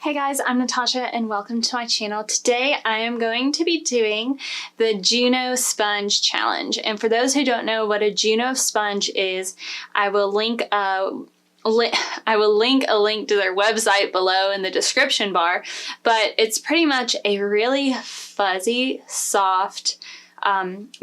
Hey guys, I'm Natasha and welcome to my channel. Today I am going to be doing the JUNO Sponge Challenge. And for those who don't know what a JUNO sponge is, I will link a link to their website below in the description bar. But it's pretty much a really fuzzy, soft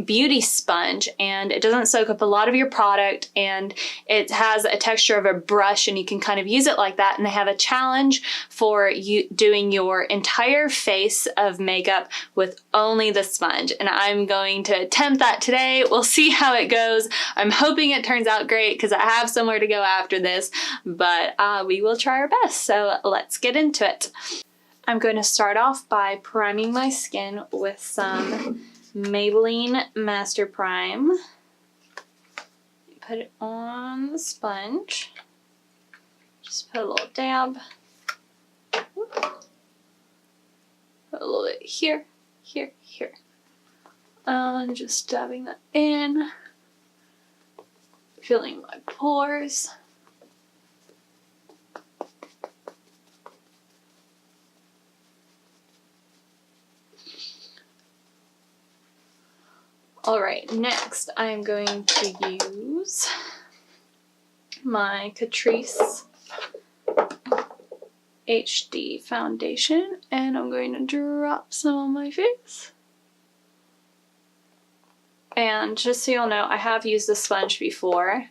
beauty sponge, and it doesn't soak up a lot of your product, and it has a texture of a brush, and you can kind of use it like that. And they have a challenge for you doing your entire face of makeup with only the sponge, and I'm going to attempt that today. We'll see how it goes. I'm hoping it turns out great because I have somewhere to go after this, but we will try our best. So let's get into it. I'm going to start off by priming my skin with some Maybelline Master Prime. Put it on the sponge. Just put a little dab. Put a little bit here, here, here. Just dabbing that in. Filling my pores. Alright, next I'm going to use my Catrice HD foundation, and I'm going to drop some on my face. And just so you'll know, I have used the sponge before.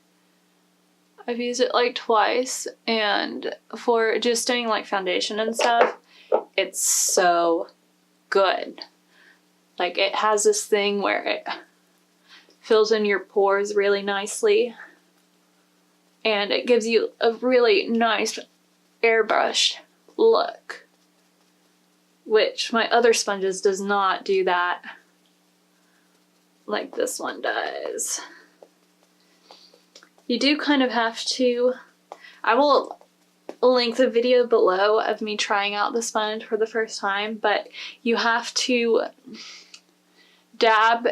I've used it like twice, and for just doing like foundation and stuff, it's so good. Like, it has this thing where it fills in your pores really nicely, and it gives you a really nice airbrushed look, which my other sponges does not do that like this one does. You do kind of have to, I will link the video below of me trying out the sponge for the first time, but you have to dab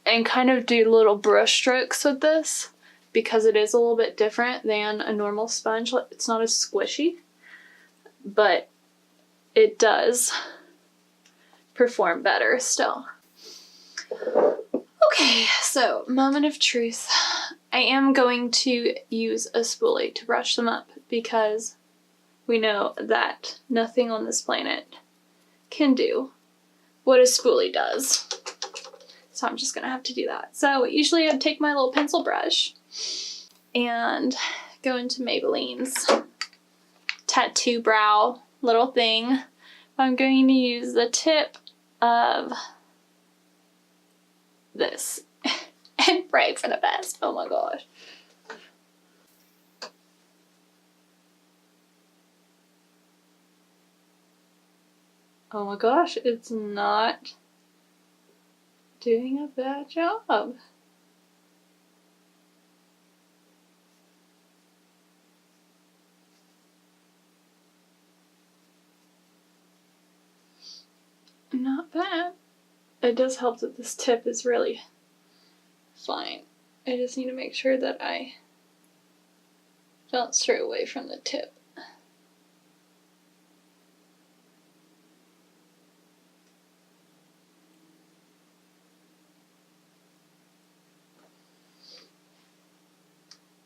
and kind of do little brush strokes with this because it is a little bit different than a normal sponge. It's not as squishy, but it does perform better still. Okay, so moment of truth. I am going to use a spoolie to brush them up because we know that nothing on this planet can do what a spoolie does. So I'm just gonna have to do that. So usually I'd take my little pencil brush and go into Maybelline's tattoo brow little thing. I'm going to use the tip of this and pray for the best. Oh my gosh. Oh my gosh, it's not doing a bad job. Not bad. It does help that this tip is really fine. I just need to make sure that I don't stray away from the tip.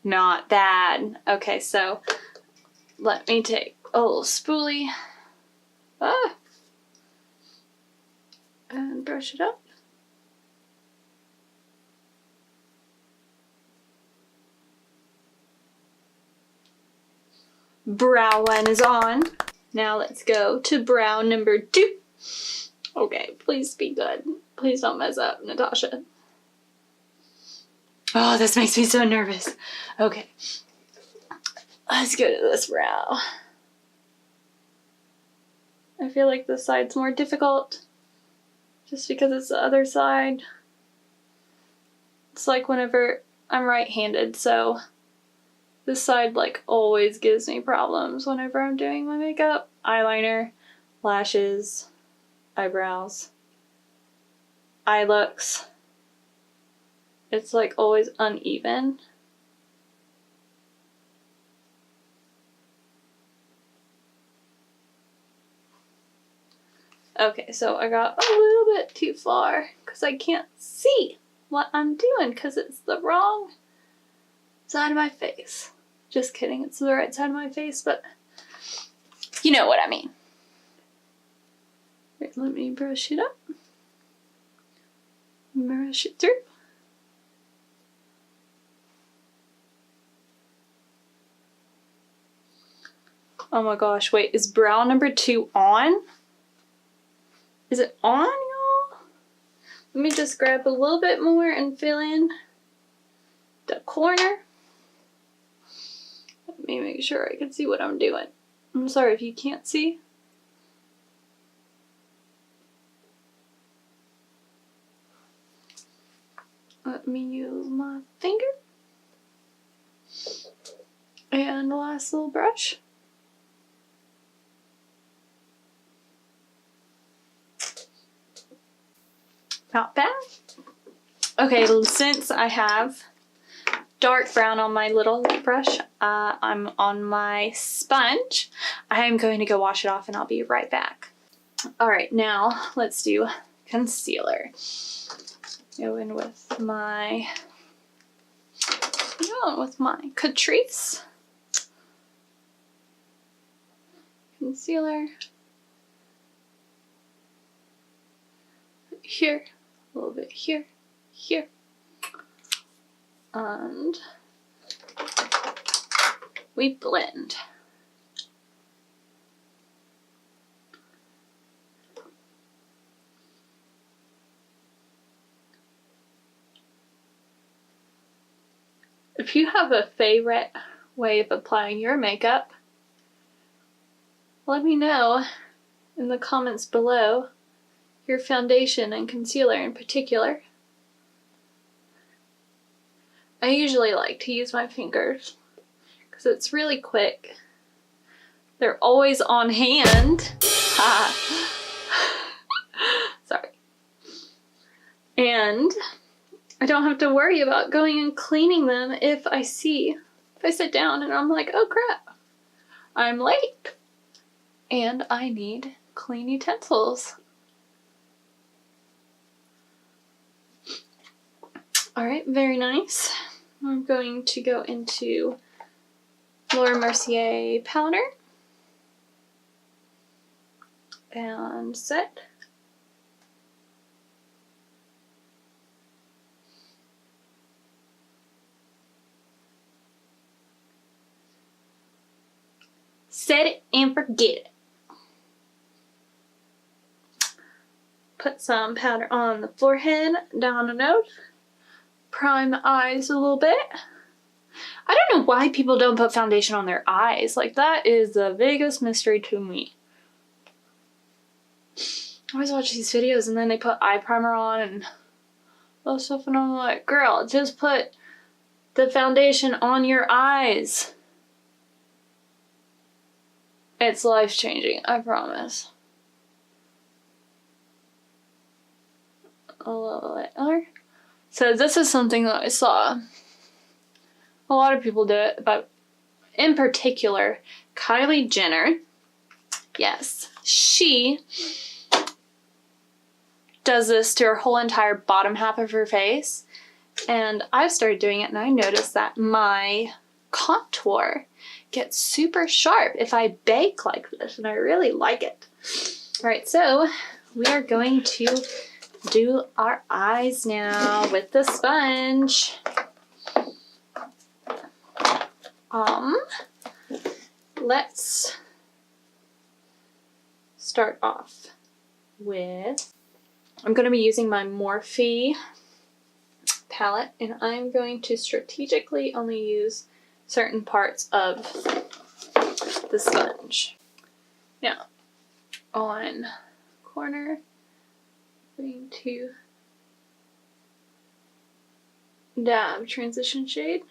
Not bad. Okay, so let me take a little spoolie and brush it up. Brow one is on. Now let's go to brow number 2. Okay, please be good. Please don't mess up, Natasha. Oh, this makes me so nervous. Okay, let's go to this brow. I feel like this side's more difficult just because it's the other side. It's like whenever I'm right-handed, so this side like always gives me problems whenever I'm doing my makeup. Eyeliner, lashes, eyebrows, eye looks. It's like always uneven. Okay, so I got a little bit too far because I can't see what I'm doing because it's the wrong side of my face. Just kidding, it's the right side of my face, but you know what I mean. Wait, let me brush it up. Brush it through. Oh my gosh, wait, is brow number 2 on? Is it on, y'all? Let me just grab a little bit more and fill in the corner. Let me make sure I can see what I'm doing. I'm sorry if you can't see. Let me use my finger. And the last little brush. Not bad. Okay, since I have dark brown on my little brush, I'm on my sponge. I am going to go wash it off and I'll be right back. Alright, now let's do concealer. Go in with my Catrice concealer. Here, a little bit here, here. And we blend. If you have a favorite way of applying your makeup, let me know in the comments below. Your foundation and concealer in particular. I usually like to use my fingers because it's really quick. They're always on hand. Sorry. And I don't have to worry about going and cleaning them if I sit down and I'm like, oh crap, I'm late and I need clean utensils. Alright, very nice. I'm going to go into Mercier powder and set. Set it and forget it. Put some powder on the forehead, down the nose. Prime the eyes a little bit. I don't know why people don't put foundation on their eyes. Like, that is the biggest mystery to me. I always watch these videos and then they put eye primer on and all stuff, and I'm like, girl, just put the foundation on your eyes. It's life-changing, I promise. A little bit more. So this is something that I saw a lot of people do it, but in particular, Kylie Jenner, yes, she does this to her whole entire bottom half of her face, and I've started doing it and I noticed that my contour gets super sharp if I bake like this, and I really like it. Alright, so we are going to do our eyes now with the sponge. Let's start off with, I'm going to be using my Morphe palette, and I'm going to strategically only use certain parts of the sponge. Now, on corner, I'm going to dab transition shade.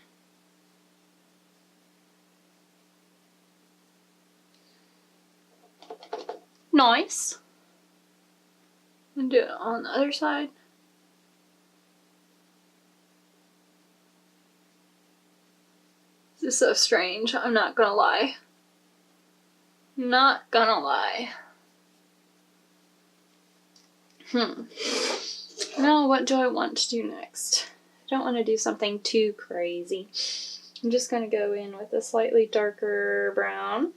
Nice. And do it on the other side. This is so strange, I'm not gonna lie. Not gonna lie. Now what do I want to do next? I don't want to do something too crazy. I'm just going to go in with a slightly darker brown.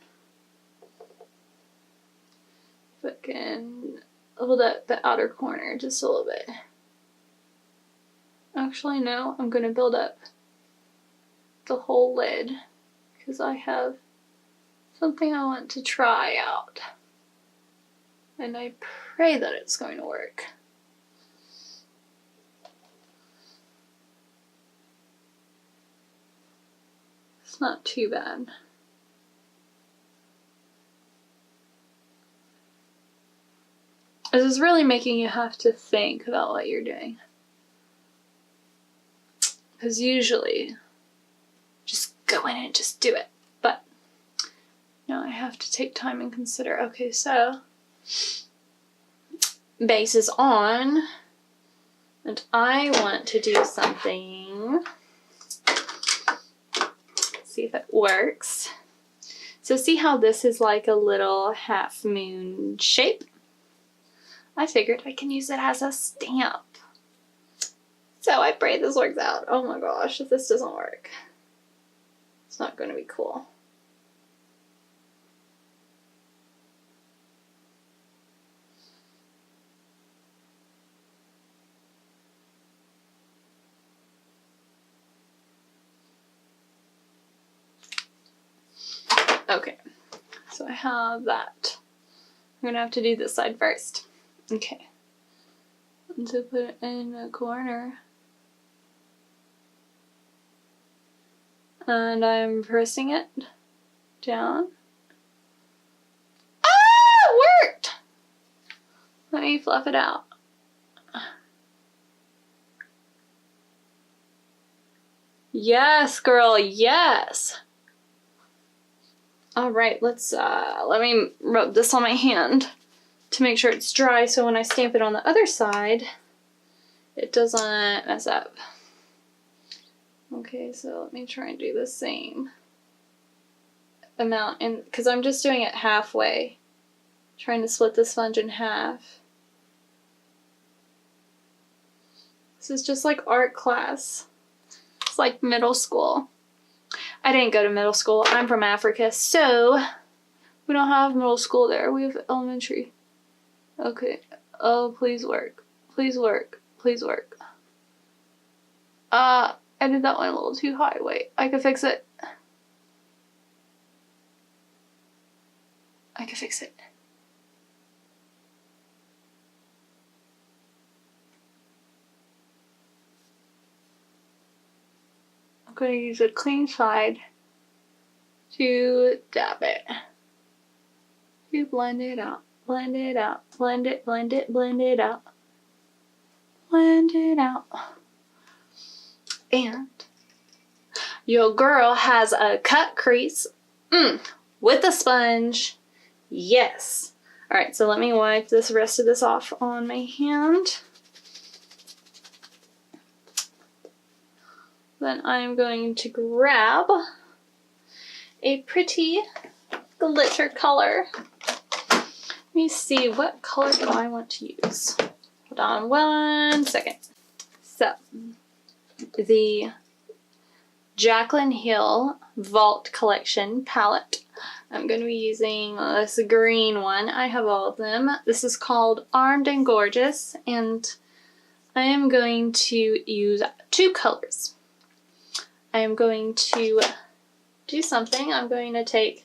If I can hold up the outer corner just a little bit. Actually, no, I'm going to build up the whole lid because I have something I want to try out. And I pray that it's going to work. It's not too bad. This is really making you have to think about what you're doing. Because usually, just go in and just do it. But now I have to take time and consider. Okay, so base is on, and I want to do something. See if it works. So see how this is like a little half moon shape? I figured I can use it as a stamp. So I pray this works out. Oh my gosh, if this doesn't work, it's not going to be cool. Okay, so I have that. I'm going to have to do this side first. Okay. And to put it in a corner. And I'm pressing it down. Ah! It worked! Let me fluff it out. Yes, girl, yes! Alright, let me rub this on my hand to make sure it's dry so when I stamp it on the other side, it doesn't mess up. Okay, so let me try and do the same amount, and because I'm just doing it halfway, trying to split the sponge in half. This is just like art class. It's like middle school. I didn't go to middle school. I'm from Africa, so we don't have middle school there. We have elementary. Okay. Oh, please work. Please work. Please work. I did that one a little too high. Wait, I can fix it. I can fix it. I'm going to use a clean side to dab it. To blend it out. Blend it out. Blend it, blend it, blend it out. Blend it out. And your girl has a cut crease with a sponge. Yes. Alright, so let me wipe this rest of this off on my hand. Then I'm going to grab a pretty glitter color. Let me see, what color do I want to use? Hold on 1 second. So, the Jaclyn Hill Vault Collection palette. I'm going to be using this green one. I have all of them. This is called Armed and Gorgeous, and I am going to use 2 colors. I am going to do something. I'm going to take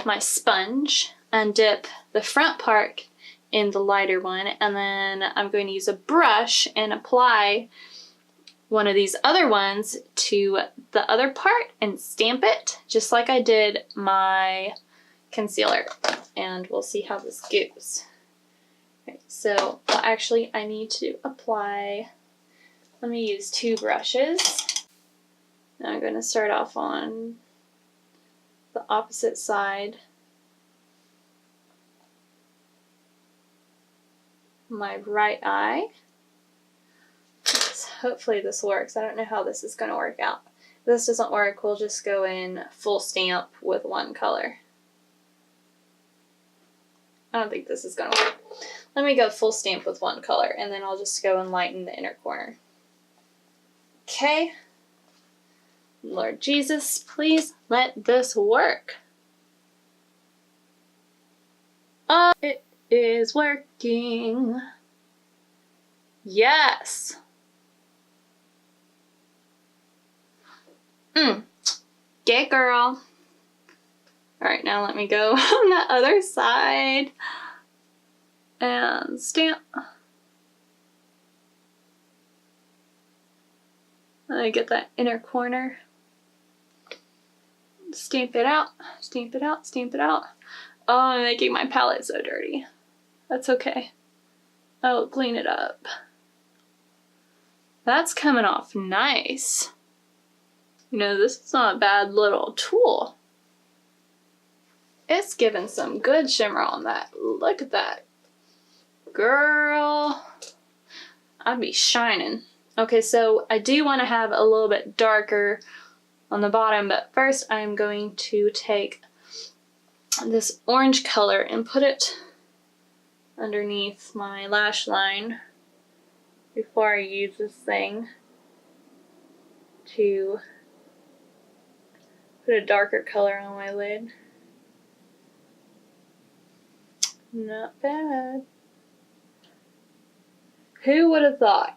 my sponge and dip the front part in the lighter one, and then I'm going to use a brush and apply one of these other ones to the other part and stamp it just like I did my concealer, and we'll see how this goes. Okay, so well, actually I need to apply, let me use 2 brushes. Now I'm going to start off on the opposite side. My right eye. Hopefully this works. I don't know how this is going to work out. If this doesn't work, we'll just go in full stamp with 1 color. I don't think this is gonna work. Let me go full stamp with one color, and then I'll just go and lighten the inner corner. Okay. Lord Jesus, please let this work. Oh, it is working. Yes. Get girl. Alright, now let me go on the other side and stamp. Let me get that inner corner. Stamp it out, stamp it out, stamp it out. Oh, I'm making my palette so dirty. That's okay. I'll clean it up. That's coming off nice. You know, this is not a bad little tool. It's giving some good shimmer on that. Look at that. Girl, I'd be shining. Okay, so I do want to have a little bit darker on the bottom, but first I'm going to take this orange color and put it underneath my lash line before I use this thing to put a darker color on my lid. Not bad. Who would have thought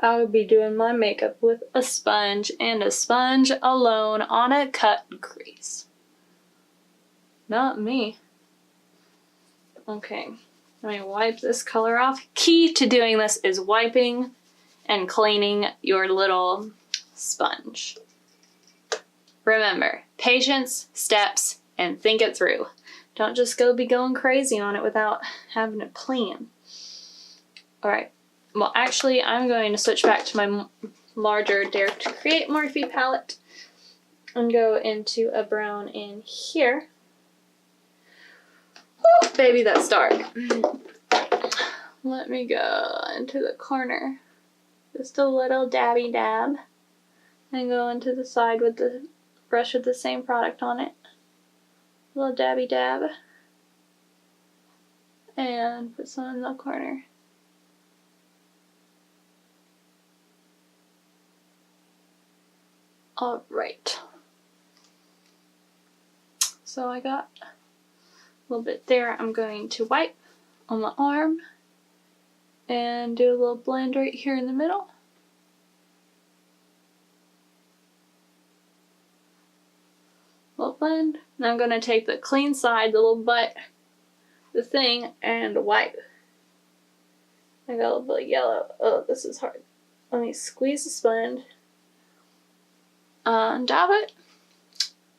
I would be doing my makeup with a sponge and a sponge alone on a cut crease? Not me. Okay, let me wipe this color off. Key to doing this is wiping and cleaning your little sponge. Remember, patience, steps, and think it through. Don't just be going crazy on it without having a plan. Alright, well actually I'm going to switch back to my larger Dare to Create Morphe palette and go into a brown in here. Oh, baby, that's dark. Let me go into the corner. Just a little dabby dab. And go into the side with the brush with the same product on it. A little dabby dab. And put some in the corner. Alright. So I got a little bit there. I'm going to wipe on my arm and do a little blend right here in the middle. Little blend. Now I'm going to take the clean side, the little butt, the thing, and wipe. I got a little bit of yellow. Oh, this is hard. Let me squeeze the sponge. Dab it.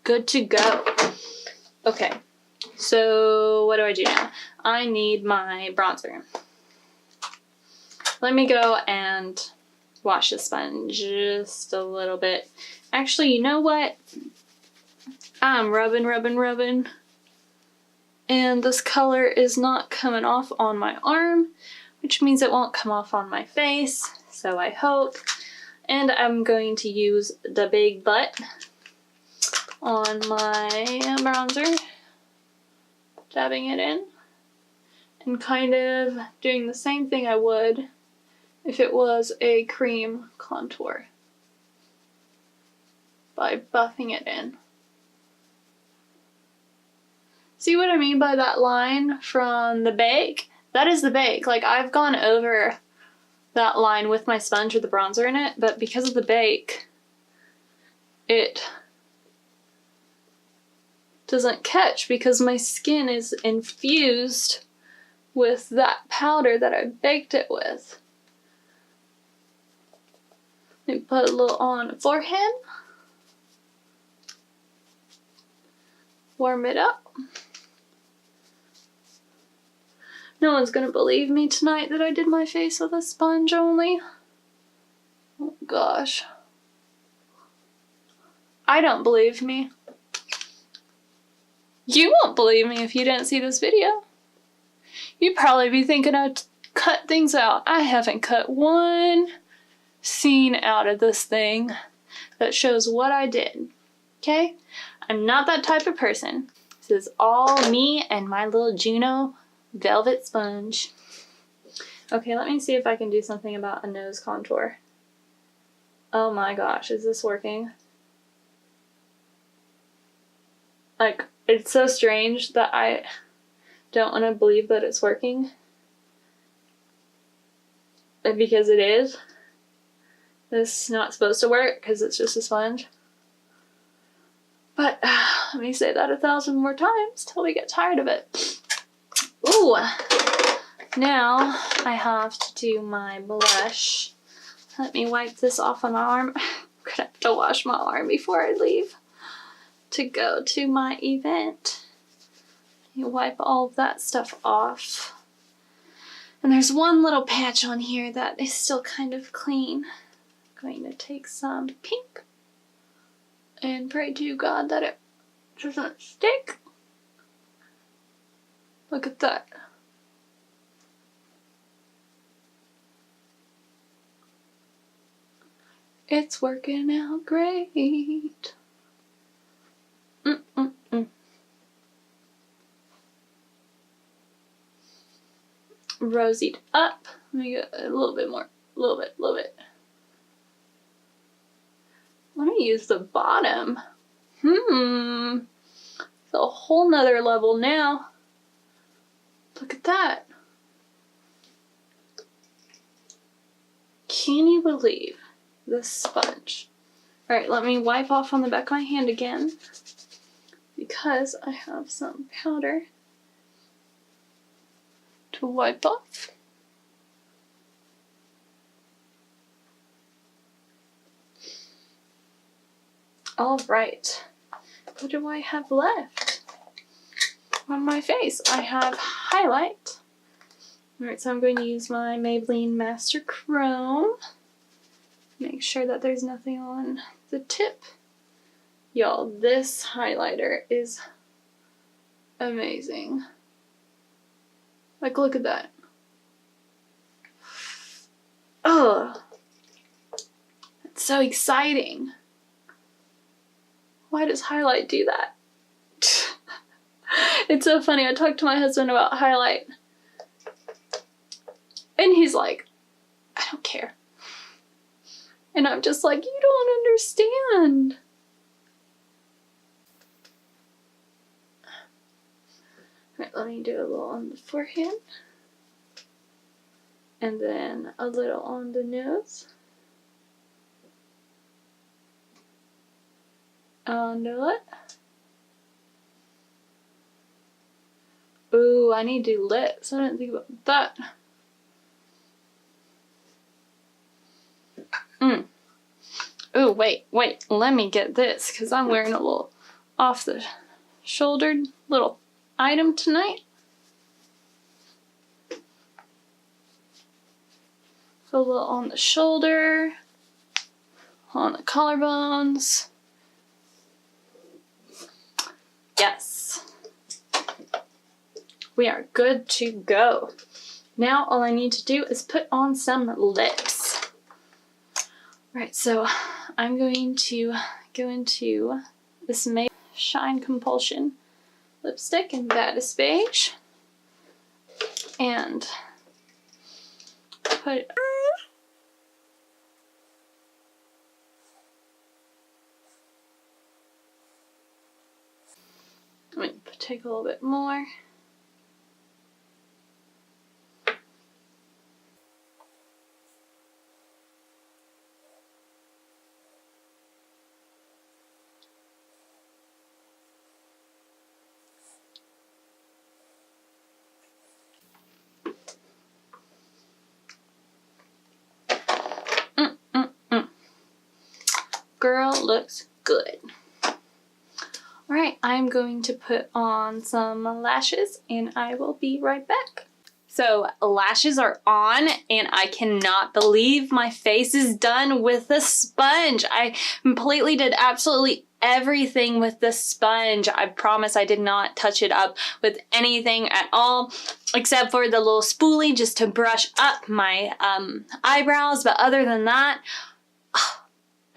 Good to go. Okay, so what do I do now? I need my bronzer. Let me go and wash the sponge just a little bit. Actually, you know what? I'm rubbing, and this color is not coming off on my arm, which means it won't come off on my face, so I hope. And I'm going to use the big butt on my bronzer, dabbing it in, and kind of doing the same thing I would if it was a cream contour by buffing it in. See what I mean by that line from the bake? That is the bake. Like, I've gone over that line with my sponge with the bronzer in it, but because of the bake, it doesn't catch because my skin is infused with that powder that I baked it with. Let me put a little on the forehead. Warm it up. No one's gonna believe me tonight that I did my face with a sponge only. Oh gosh. I don't believe me. You won't believe me if you didn't see this video. You'd probably be thinking I'd cut things out. I haven't cut one scene out of this thing that shows what I did. Okay? I'm not that type of person. This is all me and my little JUNO velvet sponge. Okay, let me see if I can do something about a nose contour. Oh my gosh, is this working? Like, it's so strange that I don't want to believe that it's working. Because it is. This is not supposed to work because it's just a sponge. But let me say that 1,000 more times till we get tired of it. Ooh! Now I have to do my blush. Let me wipe this off on my arm. I'm gonna have to wash my arm before I leave to go to my event. You wipe all of that stuff off. And there's one little patch on here that is still kind of clean. I'm going to take some pink and pray to God that it doesn't stick. Look at that. It's working out great. Rosied up. Let me get a little bit more. A little bit. Let me use the bottom. It's a whole nother level now. Look at that. Can you believe this sponge? Alright, let me wipe off on the back of my hand again because I have some powder to wipe off. Alright, what do I have left on my face? I have highlight. Alright, so I'm going to use my Maybelline Master Chrome. Make sure that there's nothing on the tip. Y'all, this highlighter is amazing. Like, look at that. Oh, it's so exciting. Why does highlight do that? It's so funny. I talked to my husband about highlight, and he's like, I don't care. And I'm just like, you don't understand. Alright, let me do a little on the forehead. And then a little on the nose. On the lip. Ooh, I need to do lips. I didn't think about that. Ooh, wait, let me get this, because I'm wearing a little off the shouldered little item tonight. So a little on the shoulder, on the collarbones. Yes. We are good to go. Now all I need to do is put on some lips. Right, so I'm going to go into this Maybelline Shine Compulsion lipstick in Baddest Beige and put it. Let me take a little bit more. Girl looks good. Alright, I'm going to put on some lashes and I will be right back. So lashes are on and I cannot believe my face is done with the sponge. I completely did absolutely everything with the sponge. I promise I did not touch it up with anything at all except for the little spoolie just to brush up my eyebrows. But other than that,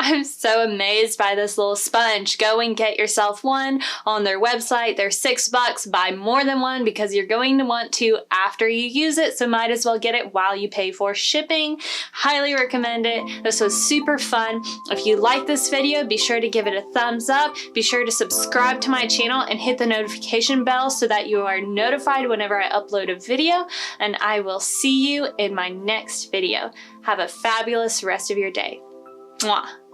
I'm so amazed by this little sponge. Go and get yourself one on their website. They're $6. Buy more than one because you're going to want to after you use it, so might as well get it while you pay for shipping. Highly recommend it. This was super fun. If you like this video, be sure to give it a thumbs up. Be sure to subscribe to my channel and hit the notification bell so that you are notified whenever I upload a video, and I will see you in my next video. Have a fabulous rest of your day. Mwah.